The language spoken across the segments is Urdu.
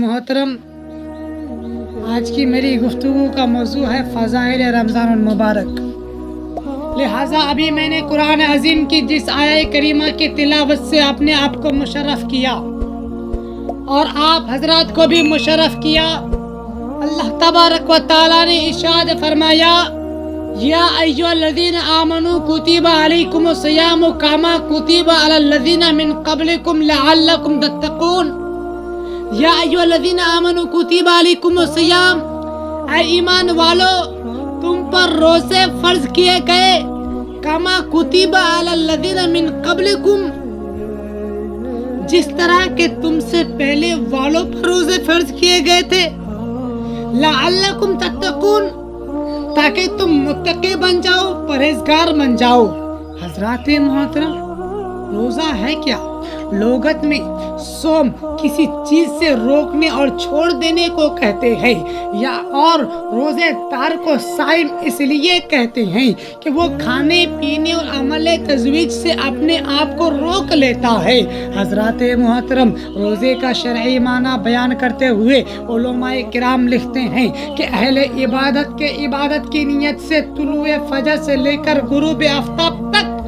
محترم، آج کی میری گفتگو کا موضوع ہے فضائل رمضان المبارک۔ لہٰذا ابھی میں نے قرآن عظیم کی جس آیہ کریمہ کی تلاوت سے اپنے آپ کو مشرف کیا اور آپ حضرات کو بھی مشرف کیا، اللہ تبارک و تعالیٰ نے ارشاد فرمایا یا ایھا الذین آمنوا کتب علیکم الصیام کما کتب علی الذین من قبلکم لعلکم تتقون۔ یا ایھا الذین آمنوا کتب علیکم الصیام، اے ایمان والو تم پر روزے فرض کیے گئے، کما کتب علی الذین من قبلکم، جس طرح کہ تم سے پہلے والوں پر روزے فرض کیے گئے تھے، لعلکم تتقون، تاکہ تم متقی بن جاؤ، پرہیزگار بن جاؤ۔ حضرات محترم، روزہ ہے کیا؟ لغت میں صوم کسی چیز سے روکنے اور چھوڑ دینے کو کہتے ہیں، یا اور روزے دار کو صائم اس لیے کہتے ہیں کہ وہ کھانے پینے اور عمل تزویج سے اپنے آپ کو روک لیتا ہے۔ حضرات محترم، روزے کا شرعی معنی بیان کرتے ہوئے علماء کرام لکھتے ہیں کہ اہل عبادت کی نیت سے طلوع فجر سے لے کر غروب آفتاب تک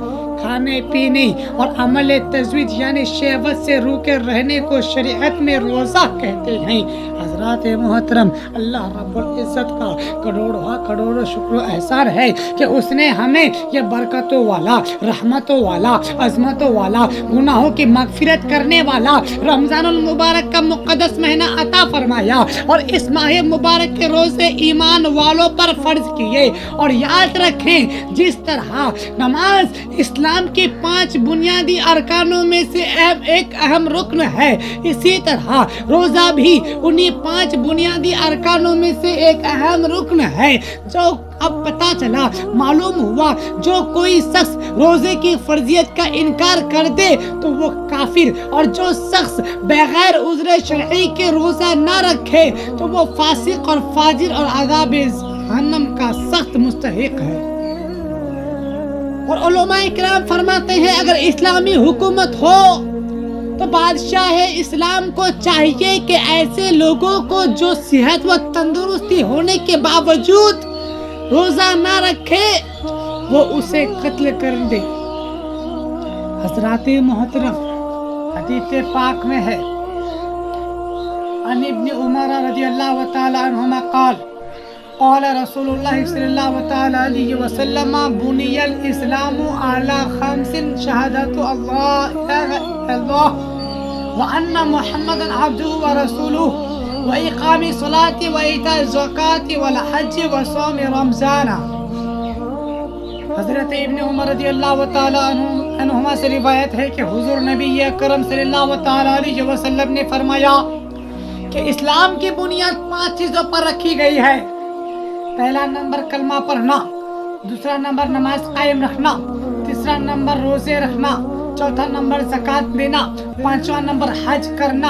کھانے پینے اور عمل تزویج یعنی شہوت سے روکے رہنے کو شریعت میں روزہ کہتے ہیں۔ حضرات محترم، اللہ رب العزت کا کروڑوں شکر و احسان ہے کہ اس نے ہمیں یہ برکتوں والا، رحمتوں والا، عظمتوں والا، گناہوں کی مغفرت کرنے والا رمضان المبارک کا مقدس مہینہ عطا فرمایا، اور اس ماہ مبارک کے روزے ایمان والوں پر فرض کیے۔ اور یاد رکھیں، جس طرح نماز اسلام کی 5 بنیادی ارکانوں میں سے ایک اہم رکن ہے، اسی طرح روزہ بھی انہی 5 بنیادی ارکانوں میں سے ایک اہم رکن ہے۔ جو اب پتہ چلا، معلوم ہوا، جو کوئی شخص روزے کی فرضیت کا انکار کر دے تو وہ کافر، اور جو شخص بغیر عذر شرعی کے روزہ نہ رکھے تو وہ فاسق اور فاجر اور عذاب جہنم کا سخت مستحق ہے۔ اور علماء کرام فرماتے ہیں، اگر اسلامی حکومت ہو تو بادشاہ اسلام کو چاہیے کہ ایسے لوگوں کو جو صحت و تندرستی ہونے کے باوجود روزہ نہ رکھے وہ اسے قتل کر دے۔ حضرات محترم، حدیث پاک میں ہے، عن ابن عمر رضی اللہ تعالی عنہما قال قال رسول اللہ صلی اللہ تعالی علیہ وسلم بنی الاسلام علی 5 شہادت اللہ الہ الا اللہ وان محمد عبدہ ورسولہ واقام الصلاۃ وایتاء الزکاۃ والحج وصوم رمضان۔ حضرت ابن عمر رضی اللہ تعالی عنہما سے روایت ہے کہ حضور نبی اکرم صلی اللہ تعالی علیہ وسلم نے فرمایا کہ اسلام کی بنیاد 5 چیزوں پر رکھی گئی ہے۔ پہلا نمبر کلمہ پڑھنا، دوسرا نمبر نماز قائم رکھنا، تیسرا نمبر روزے رکھنا، چوتھا نمبر زکوٰۃ دینا، 5واں نمبر حج کرنا۔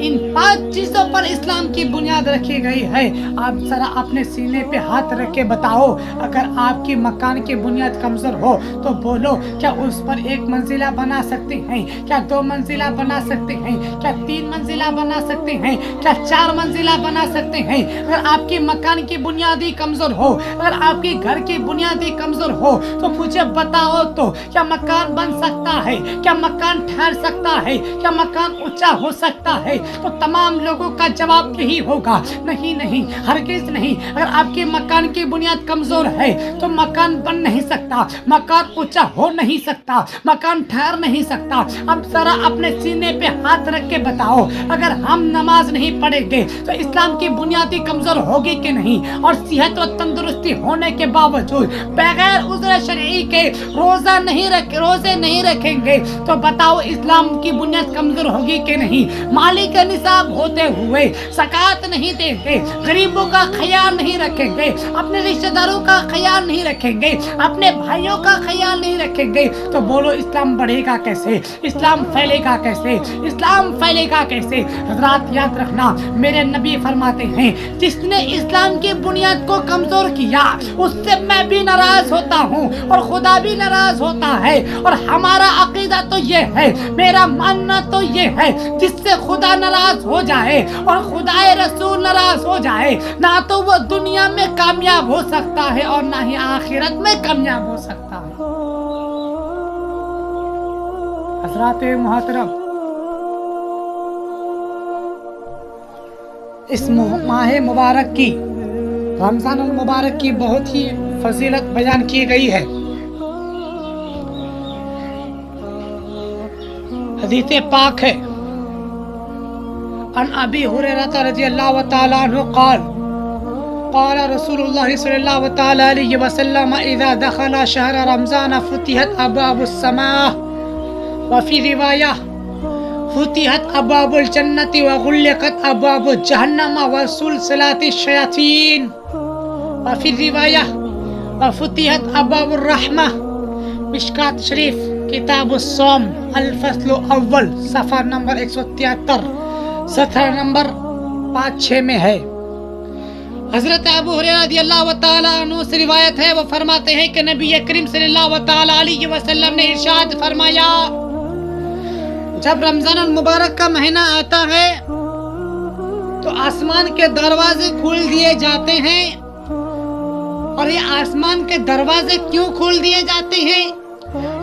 ان 5 چیزوں پر اسلام کی بنیاد رکھی گئی ہے۔ آپ ذرا اپنے سینے پہ ہاتھ رکھ کے بتاؤ، اگر آپ کی مکان کی بنیاد کمزور ہو تو بولو، کیا اس پر 1 منزلہ بنا سکتے ہیں؟ کیا 2 منزلہ بنا سکتے ہیں؟ کیا 3 منزلہ بنا سکتے ہیں؟ کیا 4 منزلہ بنا سکتے ہیں؟ اگر آپ کی مکان کی بنیادی کمزور ہو، اگر آپ کے گھر کی بنیادی کمزور ہو تو مجھے بتاؤ تو، کیا مکان بن سکتا ہے؟ کیا مکان ٹھہر سکتا ہے؟ کیا مکان اونچا ہو سکتا ہے؟ تو تمام لوگوں کا جواب یہی ہوگا، نہیں، ہرگز نہیں۔ اگر آپ کے مکان کی بنیاد کمزور ہے تو مکان بن نہیں سکتا، مکان اونچا ہو نہیں سکتا، مکان ٹھہر نہیں سکتا۔ اب ذرا اپنے سینے پہ ہاتھ رکھ کے بتاؤ، اگر ہم نماز نہیں پڑھیں گے تو اسلام کی بنیادی کمزور ہوگی کہ نہیں؟ اور صحت و تندرستی ہونے کے باوجود بغیر عذر شرعی کے روزے نہیں رکھیں گے تو بتاؤ اسلام کی بنیاد کمزور ہوگی کہ نہیں؟ مالی کا نصاب ہوتے ہوئے زکوٰۃ نہیں دیں گے، غریبوں کا خیال نہیں رکھیں گے، اپنے رشتہ داروں کا خیال نہیں رکھیں گے، اپنے بھائیوں کا خیال نہیں رکھیں گے تو بولو اسلام بڑھے گا کیسے؟ اسلام پھیلے گا کیسے؟ اسلام پھیلے گا کیسے؟ حضرات یاد رکھنا، میرے نبی فرماتے ہیں، جس نے اسلام کی بنیاد کو کمزور کیا اس سے میں بھی ناراض ہوتا ہوں اور خدا بھی ناراض ہوتا ہے۔ اور ہمارا عقیدہ تو یہ ہے، میرا ماننا تو یہ ہے، جس سے خدا ناراض ہو جائے جائے اور خدائے رسول ناراض ہو جائے، نہ تو وہ دنیا میں کامیاب ہو سکتا ہے اور نہ ہی آخرت میں کامیاب ہو سکتا ہے۔ حضرات محترم، اس ماہ مبارک کی، رمضان المبارک کی بہت ہی فضیلت بیان کی گئی ہے۔ حدیث پاک ہے، عن ابی ہریرہ رضی اللہ تعالی عنہ قال قال رسول اللہ صلی اللہ تعالی علیہ وسلم اذا دخل شہر رمضان فتحت ابواب السماء وفی روایہ فتحت ابواب الجنت وغلقت ابواب جہنم وسلسلات الشیاطین وفی روایہ وفتحت ابواب الرحمہ۔ مشکات شریف کتاب الصوم الفصل اول صفحہ نمبر 173 سطر نمبر 5-6 میں ہے۔ حضرت ابو ہریرہ رضی اللہ تعالیٰ عنہ سے روایت ہے، وہ فرماتے ہیں کہ نبی کریم صلی اللہ تعالیٰ علیہ وسلم نے ارشاد فرمایا، جب رمضان المبارک کا مہینہ آتا ہے تو آسمان کے دروازے کھول دیے جاتے ہیں۔ اور یہ آسمان کے دروازے کیوں کھول دیے جاتے ہیں؟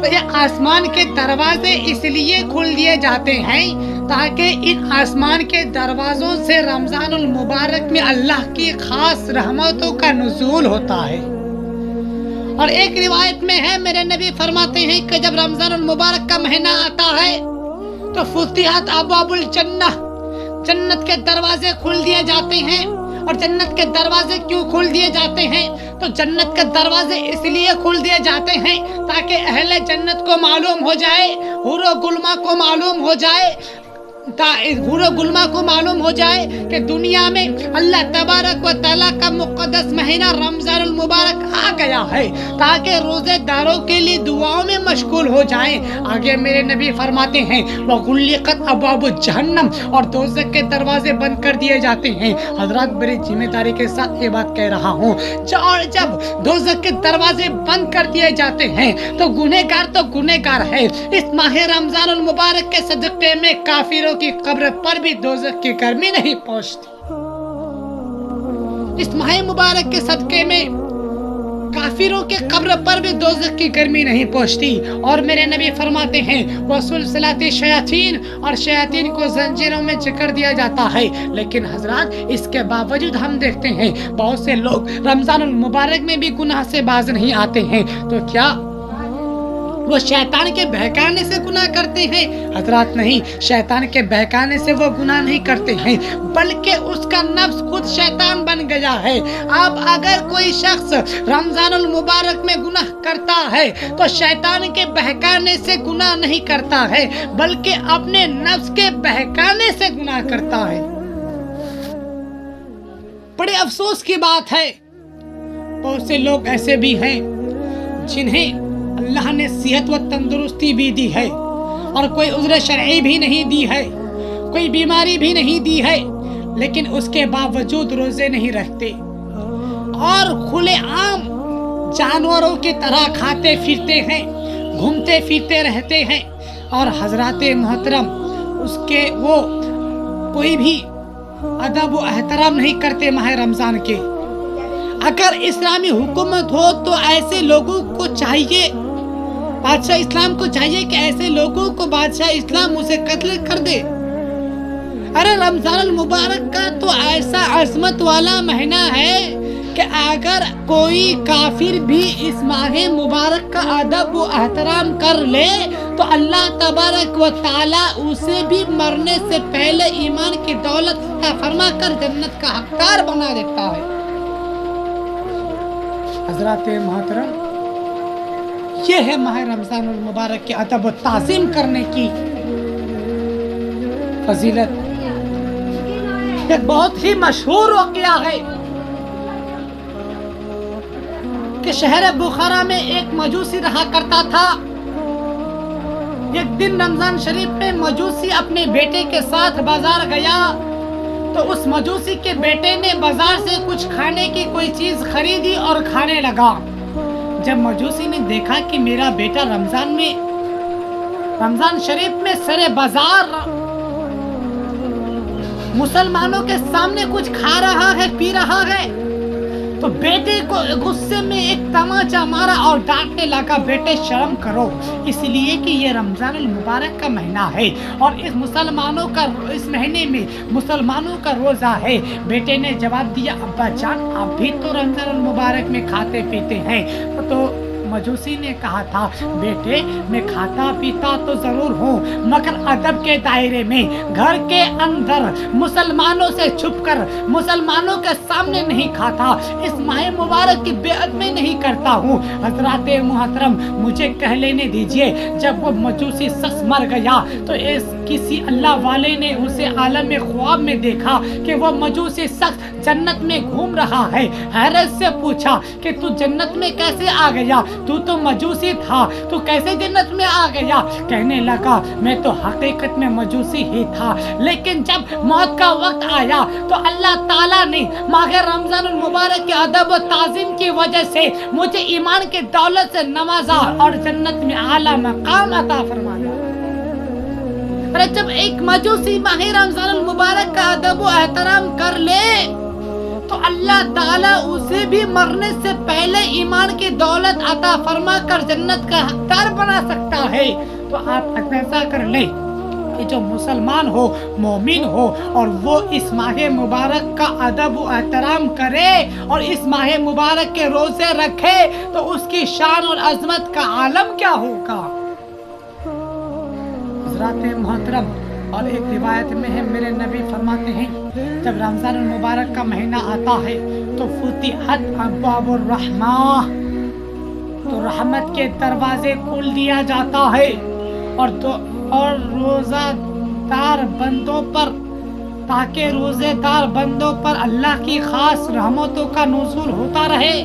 تو یہ آسمان کے دروازے اس لیے کھول دیے جاتے ہیں تاکہ ان آسمان کے دروازوں سے رمضان المبارک میں اللہ کی خاص رحمتوں کا نزول ہوتا ہے۔ اور ایک روایت میں ہے، میرے نبی فرماتے ہیں کہ جب رمضان المبارک کا مہینہ آتا ہے تو فتحت ابواب الجنہ، جنت کے دروازے کھول دیے جاتے ہیں۔ اور جنت کے دروازے کیوں کھول دیے جاتے ہیں؟ تو جنت کے دروازے اس لیے کھول دیے جاتے ہیں تاکہ اہل جنت کو معلوم ہو جائے، حور و گلما کو معلوم ہو جائے، حور و گلما کو معلوم ہو جائے کہ دنیا میں اللہ تبارک و تعالیٰ کا مقدس مہینہ رمضان المبارک آ گیا ہے، تاکہ روزے داروں کے لیے دعاؤں میں مشغول ہو جائیں۔ آگے میرے نبی فرماتے ہیں وَغُلِّقَتْ أَبْوَابُ جَهَنَّمَ، اور دوزخ کے دروازے بند کر دیے جاتے ہیں۔ حضرات، بڑی ذمہ داری کے ساتھ یہ بات کہہ رہا ہوں، اور جب دوزخ کے دروازے بند کر دیے جاتے ہیں تو گنہگار تو گنہگار ہے۔ اس ماہ رمضان المبارک کے صدقے میں کافروں کی قبر پر بھی دوزخ کی گرمی نہیں پہنچتی۔ اس ماہ مبارک کے صدقے میں کافروں کے قبر پر بھی دوزخ کی گرمی نہیں پہنچتی۔ اور میرے نبی فرماتے ہیں وسلسلات الشیاطین، اور شیاطین کو زنجیروں میں جکڑ دیا جاتا ہے۔ لیکن حضرات، اس کے باوجود ہم دیکھتے ہیں بہت سے لوگ رمضان المبارک میں بھی گناہ سے باز نہیں آتے ہیں۔ تو کیا وہ شیطان کے بہکانے سے گناہ کرتے ہیں؟ حضرات نہیں، شیطان کے بہکانے سے وہ گناہ نہیں کرتے ہیں، بلکہ اس کا نفس خود شیطان بن گیا ہے۔ اب اگر کوئی شخص رمضان المبارک میں گناہ کرتا ہے تو شیطان کے بہکانے سے گناہ نہیں کرتا ہے، بلکہ اپنے نفس کے بہکانے سے گناہ کرتا ہے۔ بڑے افسوس کی بات ہے، بہت سے لوگ ایسے بھی ہیں جنہیں اللہ نے صحت و تندرستی بھی دی ہے اور کوئی عذر شرعی بھی نہیں دی ہے، کوئی بیماری بھی نہیں دی ہے، لیکن اس کے باوجود روزے نہیں رکھتے اور کھلے عام جانوروں کی طرح کھاتے پھرتے ہیں، گھومتے پھرتے رہتے ہیں۔ اور حضرات محترم، اس کے وہ کوئی بھی ادب و احترام نہیں کرتے ماہ رمضان کے۔ اگر اسلامی حکومت ہو تو ایسے لوگوں کو چاہیے، بادشاہ اسلام کو چاہیے کہ ایسے لوگوں کو بادشاہ اسلام اسے قتل کر دے۔ ارے رمضان المبارک کا تو ایسا عظمت والا مہینہ ہے کہ اگر کوئی کافر بھی اس ماہ مبارک کا ادب و احترام کر لے تو اللہ تبارک و تعالیٰ اسے بھی مرنے سے پہلے ایمان کی دولت عطا فرما کر جنت کا حقدار بنا دیتا ہے۔ حضرات محترم، یہ ہے ماہ رمضان المبارک کے ادب و تعظیم کرنے کی فضیلت۔ ایک بہت ہی مشہور واقعہ ہے کہ شہر بخارا میں ایک مجوسی رہا کرتا تھا۔ ایک دن رمضان شریف میں مجوسی اپنے بیٹے کے ساتھ بازار گیا تو اس مجوسی کے بیٹے نے بازار سے کچھ کھانے کی کوئی چیز خریدی اور کھانے لگا۔ جب مجوسی نے دیکھا کہ میرا بیٹا رمضان شریف میں سرے بازار مسلمانوں کے سامنے کچھ کھا رہا ہے پی رہا ہے تو بیٹے کو غصے میں ایک تماچا مارا اور ڈانٹنے لگا بیٹے شرم کرو، اس لیے کہ یہ رمضان المبارک کا مہینہ ہے اور اس مہینے میں مسلمانوں کا روزہ ہے۔ بیٹے نے جواب دیا ابا جان آپ بھی تو رمضان المبارک میں کھاتے پیتے ہیں۔ تو مجوسی نے کہا تھا بیٹے میں کھاتا پیتا تو ضرور ہوں مگر ادب کے دائرے میں، گھر کے اندر مسلمانوں سے چھپ کر مسلمانوں کے سامنے نہیں کھاتا، اس ماہ مبارک کی بیعت میں نہیں کرتا ہوں۔ حضرات محترم مجھے کہہ لینے دیجئے، جب وہ مجوسی شخص مر گیا تو کسی اللہ والے نے اسے عالم خواب میں دیکھا کہ وہ مجوسی شخص جنت میں گھوم رہا ہے۔ حیرت سے پوچھا کہ تو جنت میں کیسے آ گیا؟ تو مجوسی تھا، تو کیسے جنت میں آ گیا؟ کہنے لگا میں تو حقیقت میں مجوسی ہی تھا، لیکن جب موت کا وقت آیا تو اللہ تعالیٰ نے ماہ رمضان المبارک کے ادب و تعظیم کی وجہ سے مجھے ایمان کی دولت سے نوازا اور جنت میں اعلیٰ مقام عطا فرمایا۔ جب ایک مجوسی ماہ رمضان المبارک کا ادب و احترام کر لے تو اللہ تعالیٰ اسے بھی مرنے سے پہلے ایمان کی دولت عطا فرما کر جنت کا حقدار بنا سکتا ہے۔ تو آپ ایسا کر لیں کہ جو مسلمان ہو، مومن ہو اور وہ اس ماہ مبارک کا ادب و احترام کرے اور اس ماہ مبارک کے روزے رکھے تو اس کی شان اور عظمت کا عالم کیا ہوگا۔ حضرات محترم اور ایک روایت میں ہے میرے نبی فرماتے ہیں جب رمضان المبارک کا مہینہ آتا ہے تو فتحت ابواب الرحمہ، تو رحمت کے دروازے کھول دیا جاتا ہے اور روزہ دار بندوں پر، تاکہ روزے دار بندوں پر اللہ کی خاص رحمتوں کا نزول ہوتا رہے۔